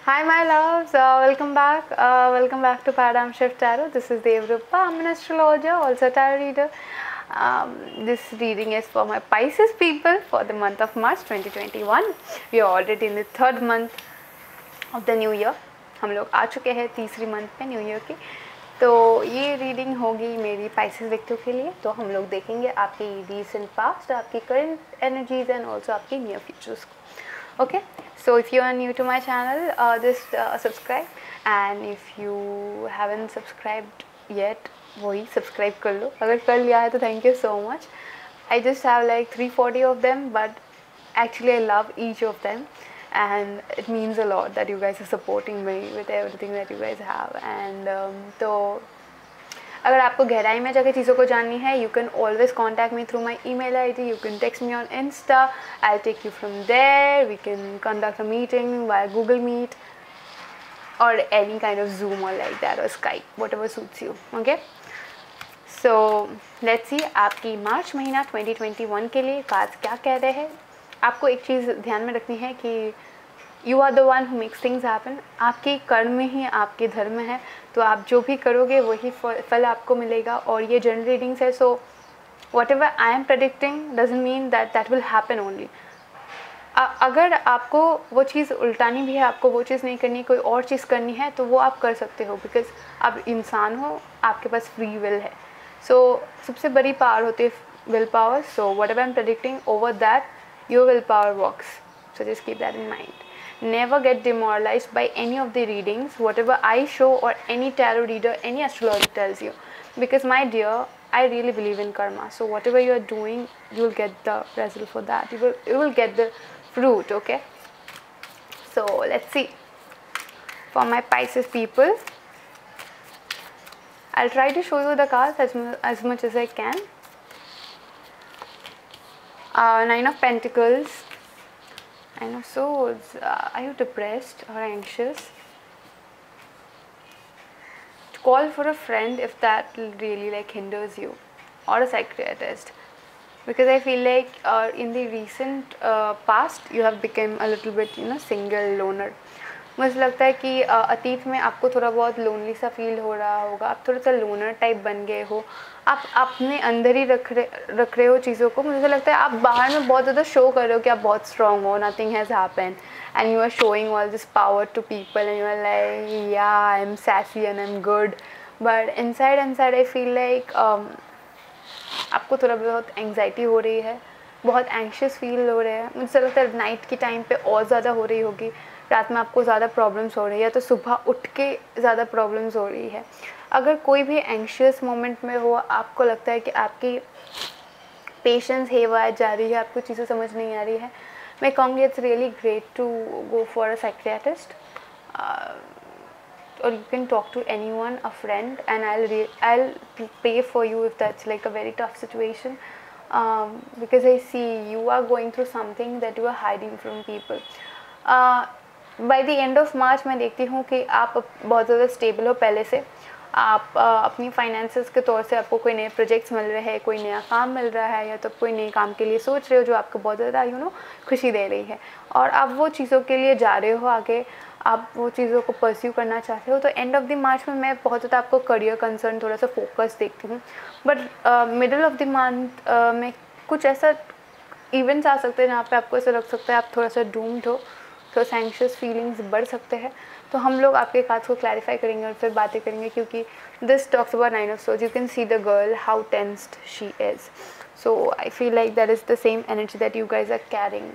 Hi my loves, welcome back to Paradigm Shift Tarot. This is Devrupa. I'm an astrologer, also tarot reader. This reading is for my Pisces people for the month of March 2021. We are already in the third month of the new year. हम लोग आ चुके हैं तीसरी month में new year की. तो ये reading होगी मेरी पाइसेस व्यक्तियों के लिए. तो हम लोग देखेंगे आपकी रीसेंट पास्ट, आपकी करंट एनर्जीज एंड ऑल्सो आपकी नियर फ्यूचर्स को. Okay, so if you are new to my channel, just subscribe, and if you haven't subscribed yet, वही subscribe कर लो. अगर कर लिया है तो thank you so much. I just have like 340 of them, but actually I love each of them, and it means a lot that you guys are supporting me with everything that you guys have. And तो अगर आपको गहराई में जाकर चीज़ों को जाननी है, you can always contact me through my email ID, you can text me on insta, I take you from there, we can conduct a meeting via Google Meet और एनी काइंड ऑफ जूम और like that और Skype, whatever suits you. Okay, so let's see आपकी March महीना 2021 के लिए cards क्या कह रहे हैं. आपको एक चीज़ ध्यान में रखनी है कि you are the one who makes things happen. आपके कर्म ही आपके धर्म है, तो आप जो भी करोगे वही फल आपको मिलेगा. और ये जनरल रीडिंग्स है, so what ever I am predicting doesn't mean that will happen only. अगर आपको वो चीज़ उल्टानी भी है, आपको वो चीज़ नहीं करनी, कोई और चीज़ करनी है, तो वो आप कर सकते हो, बिकॉज आप इंसान हो, आपके पास फ्री विल है. सो सबसे बड़ी पावर होती है will power. So what ever I am predicting over that your will power works. So just keep that in mind. Never get demoralized by any of the readings, whatever I show or any tarot reader, any astrologer tells you. Because my dear, I really believe in karma. So whatever you are doing, you will get the result for that. You will get the fruit, okay? So let's see. For my Pisces people, I'll try to show you the cards as much as I can. Nine of Pentacles. I know. So, are you depressed or anxious? Call for a friend if that really like hinders you, or a psychiatrist, because I feel like in the recent past you have become a little bit single loner. मुझे लगता है कि अतीत में आपको थोड़ा बहुत lonely सा फील हो रहा होगा. आप थोड़ा सा लोनर टाइप बन गए हो. आप अपने अंदर ही रख रहे हो चीज़ों को. मुझे लगता है आप बाहर में बहुत ज़्यादा शो कर रहे हो कि आप बहुत स्ट्रॉन्ग हो, nothing has happen, and you are showing all this power to people, and you are like yeah I am sassy and I am good. But inside I feel like आपको थोड़ा बहुत एंग्जाइटी हो रही है, बहुत anxious feel हो रहे हैं. मुझे लगता है नाइट के टाइम पे और ज़्यादा हो रही होगी. रात में आपको ज़्यादा प्रॉब्लम्स हो रही है, तो सुबह उठ के ज़्यादा प्रॉब्लम्स हो रही है. अगर कोई भी एंशियस मोमेंट में हो, आपको लगता है कि आपकी पेशेंस हेवाए जा रही है, आपको चीज़ें समझ नहीं आ रही है, मैं कहूँगी it's really great to go for a psychiatrist, or you can talk to anyone, a friend, and I'll pray for you if that's like a very tough situation, because I see you are going through something that you are hiding from people. By the end of March मैं देखती हूँ कि आप बहुत ज़्यादा stable हो पहले से. आप अपनी फाइनेंसेस के तौर से आपको कोई नए प्रोजेक्ट्स मिल रहे हैं, कोई नया काम मिल रहा है, या तो कोई नए काम के लिए सोच रहे हो जो आपको बहुत ज़्यादा खुशी दे रही है, और आप वो चीज़ों के लिए जा रहे हो आगे, आप वो चीज़ों को परस्यू करना चाहते हो. तो एंड ऑफ द मार्च में मैं बहुत ज़्यादा आपको करियर कंसर्न थोड़ा सा फोकस देखती हूँ. But middle of the month में कुछ ऐसा इवेंट्स आ सकते हैं जहाँ पे आपको ऐसा लग सकता है आप थोड़ा सा डूम्ड हो, तो एंशियस फीलिंग्स बढ़ सकते हैं. तो हम लोग आपके कार्ड्स को क्लैरिफाई करेंगे और फिर बातें करेंगे, क्योंकि this talks about nine of swords. You can see the girl how tensed she is. So I feel like that is the same energy that you guys are carrying.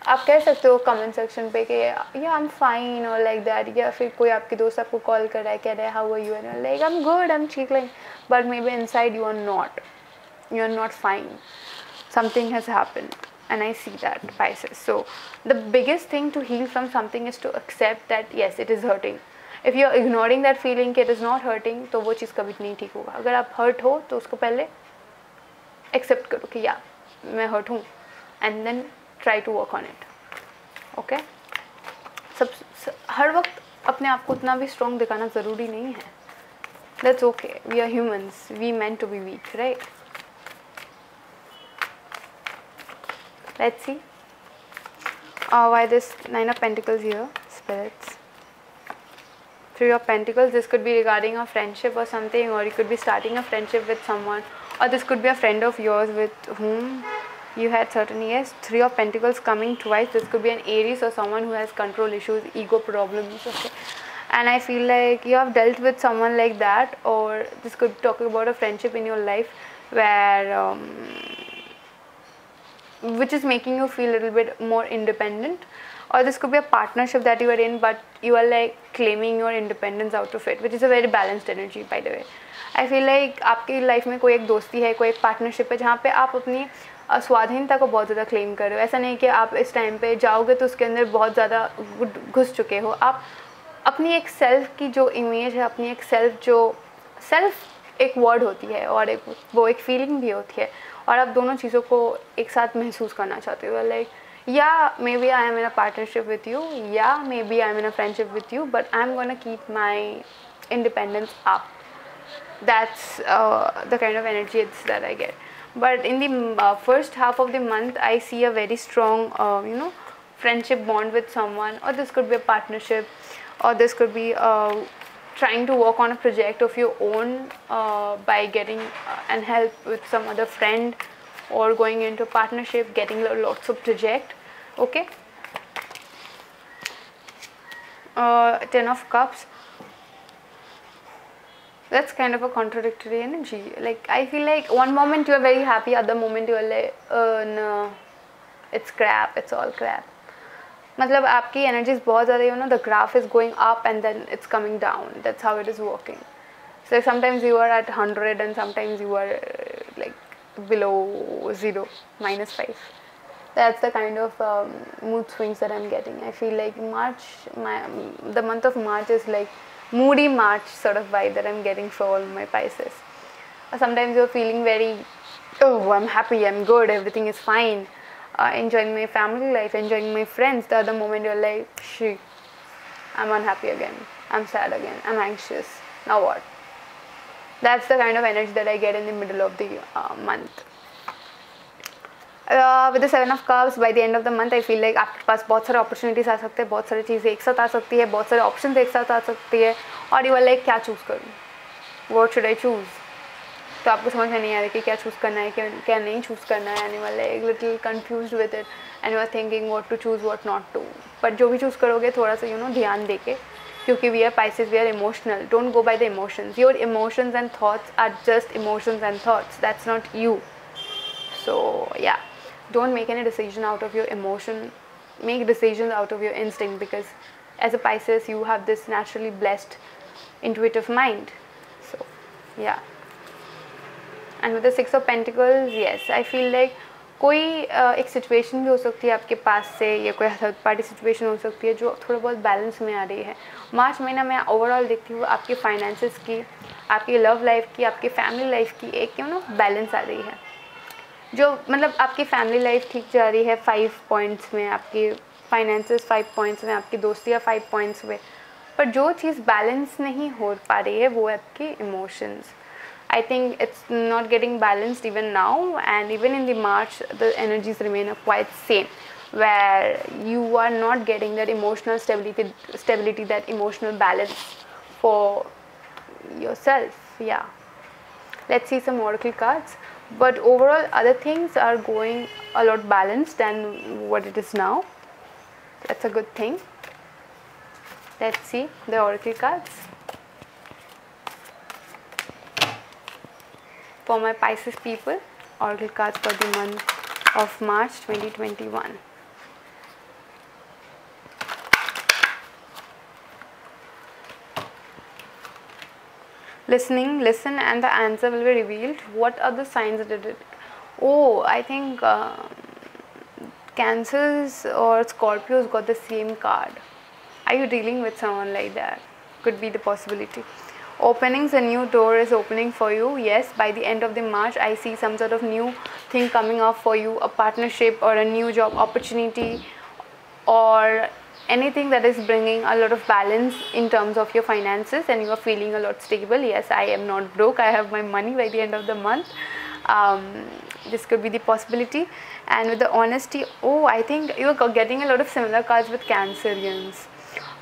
आप कह सकते हो कमेंट सेक्शन पे कि या I am fine और like that, या फिर कोई आपकी दोस्त आपको कॉल कर रहा है, कह रहा है how are you, and like I am good, I am chilling, but maybe inside you are not fine. Something has happened, and I see that, Pisces. So the biggest thing to heal from something is to accept that yes, it is hurting. If you are ignoring that feeling कि it is not hurting, तो वो चीज़ कभी नहीं ठीक होगा. अगर आप hurt हो तो उसको पहले एक्सेप्ट करो कि या मैं हर्ट हूँ, and then try to work on it. Okay, हर वक्त अपने आप को उतना भी स्ट्रॉन्ग दिखाना ज़रूरी नहीं है. That's okay, we are humans, we meant to be weak, right? Let's see why this Nine of Pentacles here, spirits. Three of Pentacles, this could be regarding a friendship or something, or you could be starting a friendship with someone, or this could be a friend of yours with whom you had certain, yes, Three of Pentacles coming twice. This could be an Aries or someone who has control issues, ego problems, okay. And I feel like you have dealt with someone like that, or this could talk about a friendship in your life where which is making you feel a little bit more independent, or this could be a partnership that you are in but you are like claiming your independence out of it, which is a very balanced energy by the way. I feel like आपकी life में कोई एक दोस्ती है, कोई एक partnership है जहाँ पे आप अपनी स्वाधीनता को बहुत ज़्यादा क्लेम कर रहे हो. ऐसा नहीं कि आप इस टाइम पे जाओगे तो उसके अंदर बहुत ज़्यादा घुस चुके हो. आप अपनी एक सेल्फ की जो इमेज है, अपनी एक सेल्फ एक वर्ड होती है और एक वो एक फीलिंग भी होती है, और आप दोनों चीज़ों को एक साथ महसूस करना चाहते हो. लाइक या maybe I am in a partnership with you, या maybe I am in a friendship with you, but I am gonna keep my independence up. That's the kind of energy that I get. But in the first half of the month, I see a very strong friendship bond with someone, or this could be a partnership, or this could be trying to work on a project of your own by getting and help with some other friend, or going into partnership, getting lots of project, okay. Ten of Cups, that's kind of a contradictory energy. Like I feel like one moment you are very happy, other moment you are like no, it's crap, it's all crap. मतलब आपकी energies बहुत ज़्यादा the graph is going up and then it's coming down. That's how it is working. So sometimes you are at 100 and sometimes you are like below 0, -5. That's the kind of mood swings that I'm getting. I feel like the month of March is like moody March sort of vibe that I'm getting for all my Pisces. Sometimes you're feeling very, oh, I'm happy, I'm good, everything is fine, enjoying my family life, enjoying my friends. The other moment you're like, shit, I'm unhappy again, I'm sad again, I'm anxious, now what? That's the kind of energy that I get in the middle of the month. With the Seven of Cups, by the end of the month, I feel like आपके पास बहुत सारे opportunities आ सकते हैं, बहुत सारी चीज़ें एक साथ आ सकती है, बहुत सारे options एक साथ आ सकती है, और you are like क्या choose करूँ, what should I choose? तो आपको समझ में नहीं आ रहा कि क्या choose करना है, क्या नहीं choose करना है, and you are like little confused with it, and you are thinking what to choose, what not to. But जो भी choose करोगे थोड़ा सा ध्यान देके, क्योंकि we are Pisces, we are emotional. Don't go by the emotions. Your emotions and thoughts are just emotions and thoughts. That's not you. So yeah. Don't make any decision out of your emotion. Make decisions out of your instinct, because as a Pisces you have this naturally blessed intuitive mind. So yeah. And with the Six of Pentacles, yes, I feel like कोई एक situation भी हो सकती है आपके पास से, या कोई थर्ड पार्टी सिचुएशन हो सकती है जो थोड़ा बहुत बैलेंस में आ रही है. मार्च महीना मैं ओवरऑल देखती हूँ आपके फाइनेंसेस की, आपकी लव लाइफ की, आपकी फैमिली लाइफ की एक बैलेंस आ रही है. जो मतलब आपकी फैमिली लाइफ ठीक जा रही है 5 पॉइंट्स में, आपकी फाइनेंसेस 5 पॉइंट्स में, आपकी दोस्तियाँ 5 पॉइंट्स में, पर जो चीज़ बैलेंस नहीं हो पा रही है वो है आपकी emotions. I think it's not getting balanced even now, and even in the March the energies remain quite same, where you are not getting that emotional stability, that emotional balance for yourself. Yeah, let's see some oracle cards. But overall other things are going a lot balanced than what it is now. That's a good thing. Let's see the oracle cards for my Pisces people. Oracle cards for the month of March 2021. Listen and the answer will be revealed. What are the signs that did it? Oh, I think Cancers or Scorpios got the same card. Are you dealing with someone like that? Could be the possibility. Openings, a new door is opening for you. Yes, by the end of the March, I see some sort of new thing coming up for you, a partnership or a new job opportunity, or anything that is bringing a lot of balance in terms of your finances, and you are feeling a lot stable. Yes, I am not broke, I have my money by the end of the month. This could be the possibility. And with the honesty, oh, I think you are getting a lot of similar cards with Cancerians.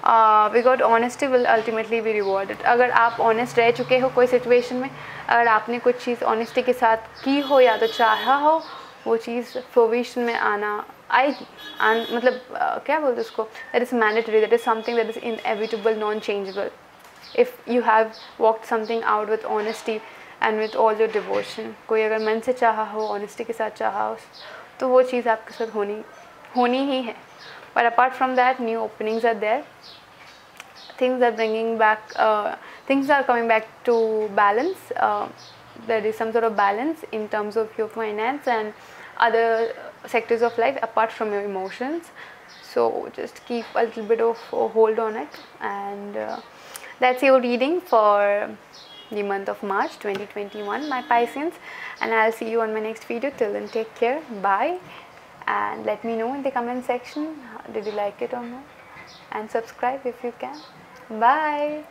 Because honesty will ultimately be rewarded. अगर आप honest रह चुके हो कोई situation में, अगर आपने कुछ चीज़ ऑनेस्टी के साथ की हो या तो चाहा हो, वो चीज़ फ्रूविशन में आना मतलब क्या बोलते उसको, that is mandatory, that is something that is inevitable, non changeable. If you have walked something out with honesty and with all your devotion. कोई अगर मन से चाहा हो, ऑनेस्टी के साथ चाहा हो, तो वो चीज़ आपके साथ होनी ही है. But apart from that, new openings are there. Things are coming back to balance. There is some sort of balance in terms of your finance and other sectors of life apart from your emotions. So just keep a little bit of a hold on it. And that's your reading for the month of March 2021, my Pisceans. And I'll see you on my next video. Till then, take care. Bye. And let me know in the comment section, did you like it or not, and subscribe if you can. Bye.